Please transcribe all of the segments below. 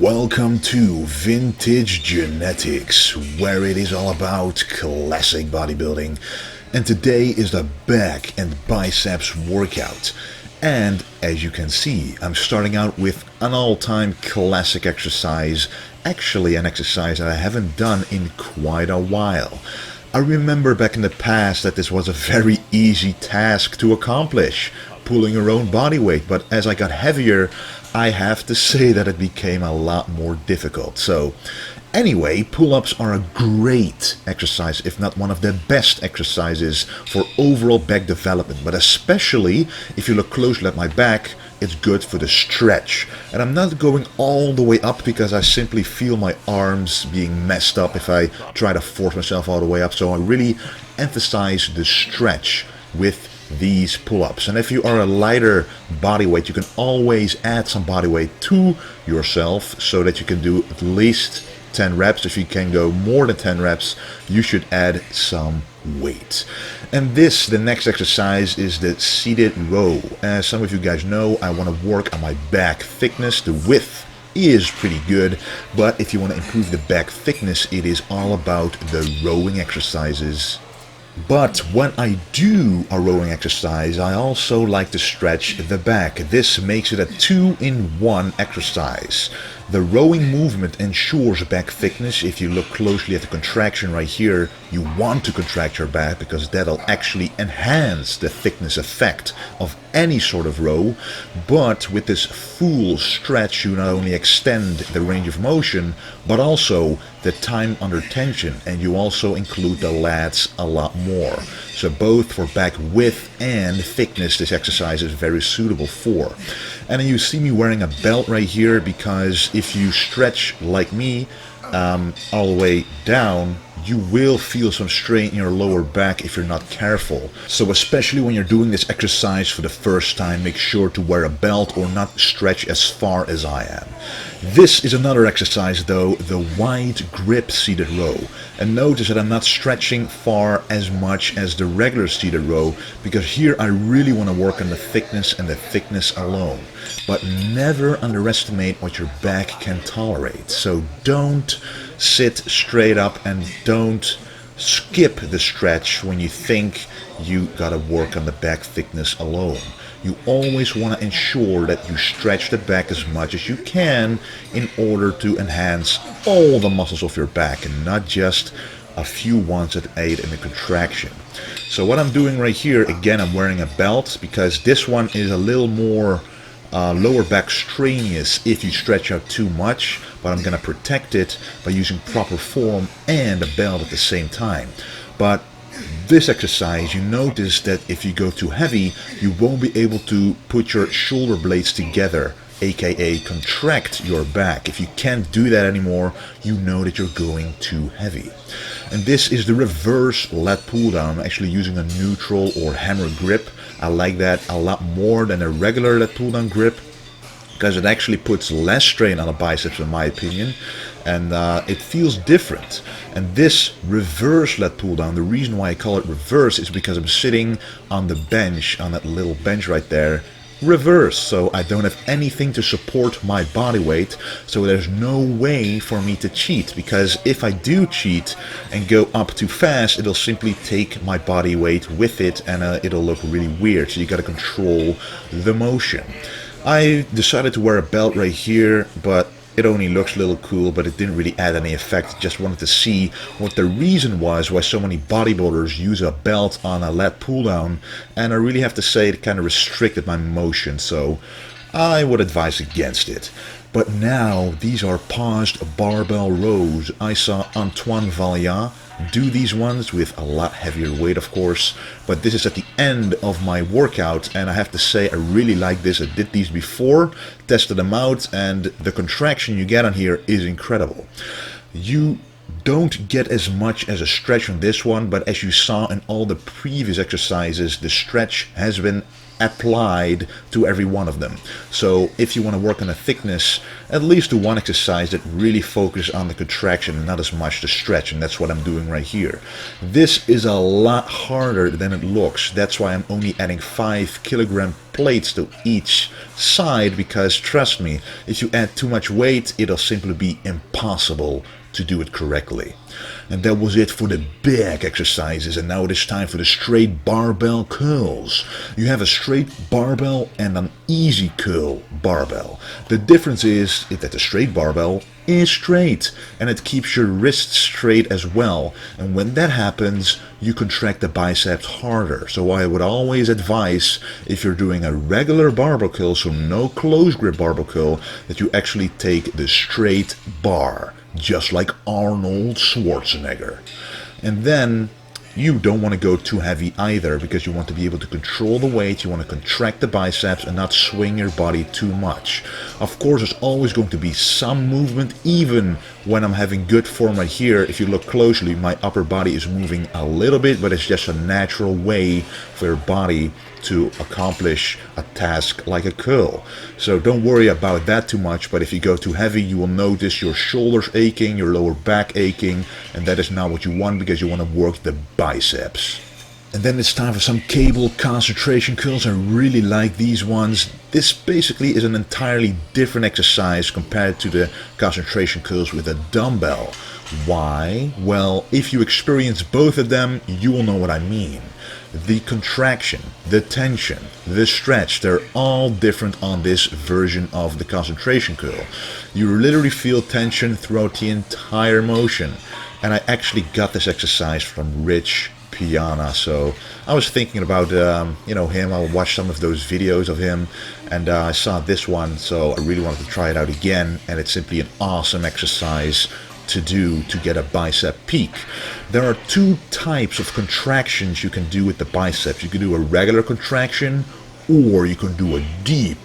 Welcome to Vintage Genetics, where it is all about classic bodybuilding. And today is the back and biceps workout. And as you can see, I'm starting out with an all-time classic exercise, actually an exercise that I haven't done in quite a while. I remember back in the past that this was a very easy task to accomplish, pulling your own body weight, but as I got heavier, I have to say that it became a lot more difficult. So anyway, pull-ups are a great exercise, if not one of the best exercises for overall back development, but especially if you look closely at my back, it's good for the stretch. And I'm not going all the way up because I simply feel my arms being messed up if I try to force myself all the way up, so I really emphasize the stretch with these pull-ups. And if you are a lighter body weight, you can always add some body weight to yourself so that you can do at least 10 reps. If you can go more than 10 reps, you should add some weight. And the next exercise is the seated row. As some of you guys know, I want to work on my back thickness. The width is pretty good, but if you want to improve the back thickness, it is all about the rowing exercises. But when I do a rowing exercise, I also like to stretch the back. This makes it a 2-in-1 exercise. The rowing movement ensures back thickness. If you look closely at the contraction right here, you want to contract your back because that'll actually enhance the thickness effect of any sort of row. But with this full stretch, you not only extend the range of motion, but also the time under tension, and you also include the lats a lot more. So both for back width and thickness, this exercise is very suitable for. And then you see me wearing a belt right here because if you stretch like me all the way down, you will feel some strain in your lower back if you're not careful. So especially when you're doing this exercise for the first time, make sure to wear a belt or not stretch as far as I am. This is another exercise though, the wide grip seated row. And notice that I'm not stretching far as much as the regular seated row because here I really want to work on the thickness and the thickness alone. But never underestimate what your back can tolerate. So don't sit straight up and don't skip the stretch when you think you gotta work on the back thickness alone. You always want to ensure that you stretch the back as much as you can in order to enhance all the muscles of your back and not just a few ones that aid in the contraction. So what I'm doing right here, again, I'm wearing a belt because this one is a little more lower back strenuous if you stretch out too much, but I'm going to protect it by using proper form and a belt at the same time. But this exercise, you notice that if you go too heavy, you won't be able to put your shoulder blades together, aka contract your back. If you can't do that anymore, you know that you're going too heavy. And this is the reverse lat pull down. I'm actually using a neutral or hammer grip. I like that a lot more than a regular lat pull down grip because it actually puts less strain on the biceps in my opinion, and it feels different. And this reverse lat pull down, the reason why I call it reverse is because I'm sitting on the bench, on that little bench right there, reverse, so I don't have anything to support my body weight, so there's no way for me to cheat, because if I do cheat and go up too fast, it'll simply take my body weight with it and it'll look really weird, so you gotta control the motion. I decided to wear a belt right here, but it only looks a little cool, but it didn't really add any effect. Just wanted to see what the reason was why so many bodybuilders use a belt on a lat pull down, and I really have to say it kind of restricted my motion, so I would advise against it. But now these are paused barbell rows. I saw Antoine Vaillant do these ones with a lot heavier weight, of course, but this is at the end of my workout, and I have to say I really like this. I did these before, tested them out, and the contraction you get on here is incredible. You don't get as much as a stretch on this one, but as you saw in all the previous exercises, the stretch has been applied to every one of them. So if you want to work on a thickness, at least do one exercise that really focuses on the contraction and not as much the stretch, and that's what I'm doing right here. This is a lot harder than it looks. That's why I'm only adding 5 kilogram plates to each side, because trust me, if you add too much weight, it'll simply be impossible to do it correctly. And that was it for the back exercises, and now it is time for the straight barbell curls. You have a straight barbell and an easy curl barbell. The difference is that the straight barbell is straight and it keeps your wrists straight as well, and when that happens you contract the biceps harder. So I would always advise, if you're doing a regular barbell curl, so no close grip barbell curl, that you actually take the straight bar, just like Arnold Schwarzenegger. And then you don't want to go too heavy either, because you want to be able to control the weight. You want to contract the biceps and not swing your body too much. Of course, there's always going to be some movement, even when I'm having good form right here. If you look closely, my upper body is moving a little bit, but it's just a natural way for your body to accomplish a task like a curl. So don't worry about that too much, but if you go too heavy, you will notice your shoulders aching, your lower back aching, and that is not what you want, because you want to work the biceps. And then it's time for some cable concentration curls. I really like these ones. This basically is an entirely different exercise compared to the concentration curls with a dumbbell. Why? Well, if you experience both of them, you will know what I mean. The contraction, the tension, the stretch, they're all different on this version of the concentration curl. You literally feel tension throughout the entire motion. And I actually got this exercise from Rich Piana, so I was thinking about him. I watched some of those videos of him, and I saw this one, so I really wanted to try it out again, and it's simply an awesome exercise to do to get a bicep peak. There are two types of contractions you can do with the biceps. You can do a regular contraction, or you can do a deep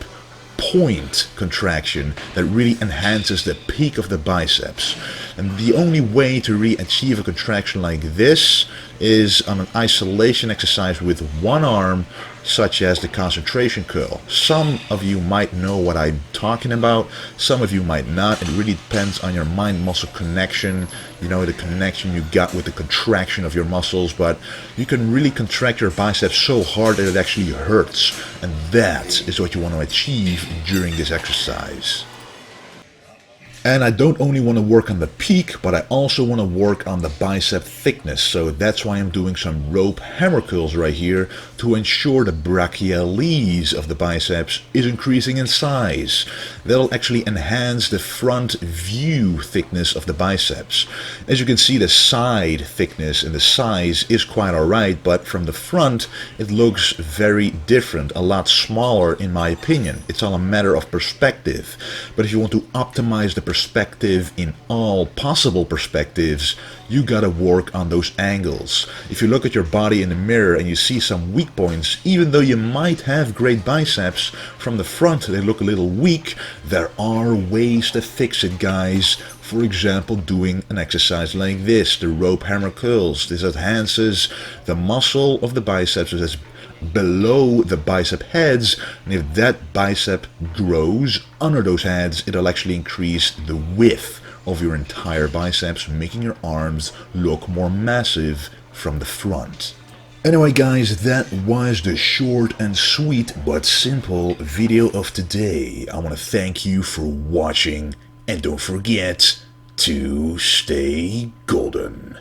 point contraction that really enhances the peak of the biceps. And the only way to really achieve a contraction like this is on an isolation exercise with one arm, such as the concentration curl. Some of you might know what I'm talking about, some of you might not. It really depends on your mind-muscle connection, the connection you got with the contraction of your muscles, but you can really contract your biceps so hard that it actually hurts, and that is what you want to achieve during this exercise. And I don't only want to work on the peak, but I also want to work on the bicep thickness. So that's why I'm doing some rope hammer curls right here to ensure the brachialis of the biceps is increasing in size. That'll actually enhance the front view thickness of the biceps. As you can see, the side thickness and the size is quite alright, but from the front it looks very different, a lot smaller in my opinion. It's all a matter of perspective. But if you want to optimize the perspective in all possible perspectives, you gotta work on those angles. If you look at your body in the mirror and you see some weak points, even though you might have great biceps, from the front they look a little weak, there are ways to fix it, guys. For example, doing an exercise like this, the rope hammer curls. This enhances the muscle of the biceps that's below the bicep heads, and if that bicep grows under those heads, it'll actually increase the width of your entire biceps, making your arms look more massive from the front. Anyway guys, that was the short and sweet but simple video of today. I want to thank you for watching, and don't forget to stay golden.